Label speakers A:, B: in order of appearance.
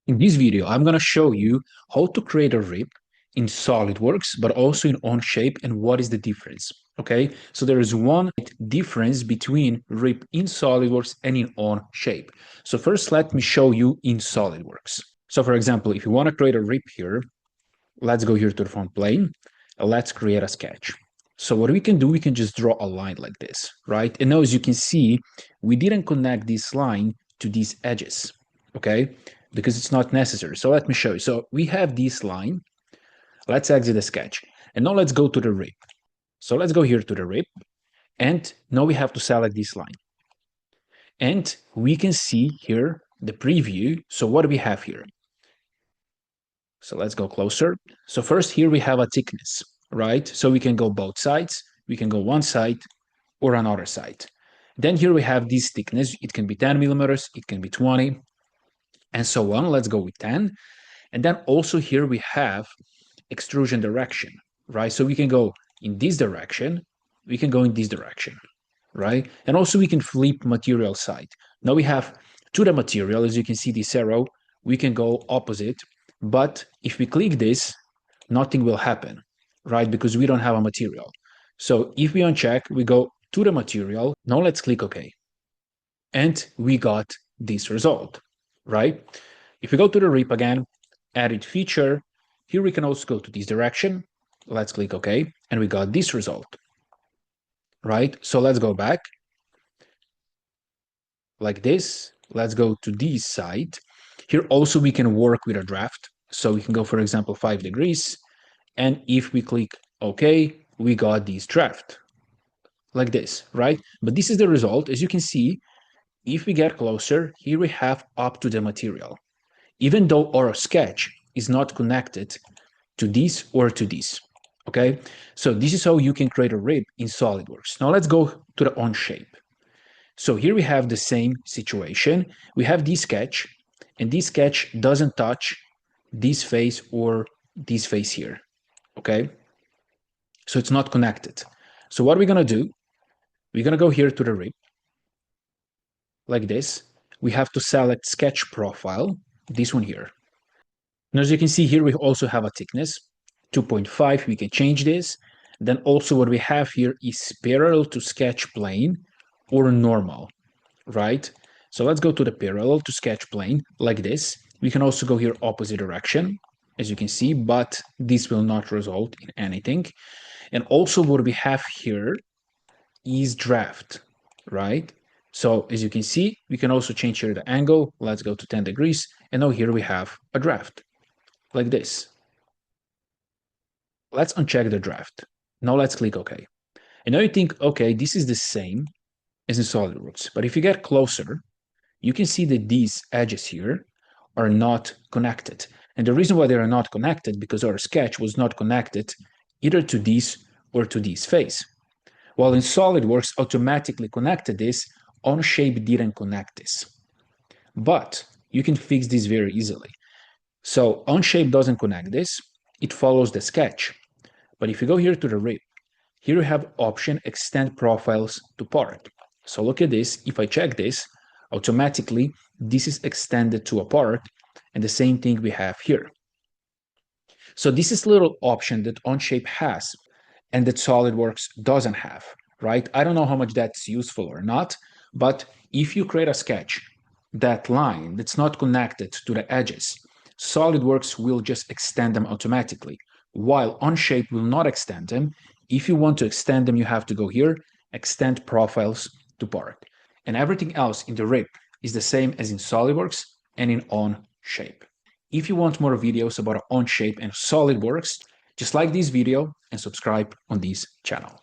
A: In this video, I'm going to show you how to create a rip in SolidWorks, but also in Onshape, and what is the difference. Okay, so there is one difference between rip in SolidWorks and in Onshape. So first, let me show you in SolidWorks. So for example, if you want to create a rip here, let's go here to the front plane. Let's create a sketch. So what we can do, we can just draw a line like this, right? And now as you can see, we didn't connect this line to these edges, okay? Because it's not necessary. So let me show you. So we have this line. Let's exit the sketch. And now let's go to the rip. So let's go here to the rip. And now we have to select this line. And we can see here the preview. So what do we have here? So let's go closer. So first here we have a thickness, right? So we can go both sides. We can go one side or another side. Then here we have this thickness. It can be 10 millimeters. It can be 20 and so on. Let's go with 10. And then also here we have extrusion direction, right? So we can go in this direction. We can go in this direction, right? And also we can flip material side. Now we have to the material, as you can see this arrow, we can go opposite. But if we click this, nothing will happen, right? Because we don't have a material. So if we uncheck, we go to the material. Now let's click OK. And we got this result, right? If we go to the rip again, edit feature, here we can also go to this direction. Let's click OK. And we got this result, right? So let's go back like this. Let's go to this side. Here also we can work with a draft. So we can go, for example, 5 degrees. And if we click OK, we got this draft like this, right? But this is the result. As you can see, if we get closer, here we have up to the material, even though our sketch is not connected to this or to this, okay? So this is how you can create a rip in SolidWorks. Now let's go to the Onshape. So here we have the same situation. We have this sketch, and this sketch doesn't touch this face or this face here, okay? So it's not connected. So what are we gonna do? We're gonna go here to the rip, like this. We have to select sketch profile, this one here. Now, as you can see here, we also have a thickness, 2.5, we can change this. Then also what we have here is parallel to sketch plane or normal, right? So let's go to the parallel to sketch plane like this. We can also go here opposite direction, as you can see, but this will not result in anything. And also what we have here is draft, right? So as you can see, we can also change here the angle. Let's go to 10 degrees. And now here we have a draft like this. Let's uncheck the draft. Now let's click OK. And now you think, okay, this is the same as in SolidWorks. But if you get closer, you can see that these edges here are not connected. And the reason why they are not connected, because our sketch was not connected either to this or to this face. While in SolidWorks automatically connected this, Onshape didn't connect this. But you can fix this very easily. So Onshape doesn't connect this, it follows the sketch. But if you go here to the rip, here you have option extend profiles to part. So look at this, if I check this, automatically this is extended to a part, and the same thing we have here. So this is a little option that Onshape has and that SolidWorks doesn't have, right? I don't know how much that's useful or not, but if you create a sketch, that line that's not connected to the edges, SolidWorks will just extend them automatically, while Onshape will not extend them. If you want to extend them, you have to go here, extend profiles to part. And everything else in the rip is the same as in SolidWorks and in Onshape. If you want more videos about Onshape and SolidWorks, just like this video and subscribe on this channel.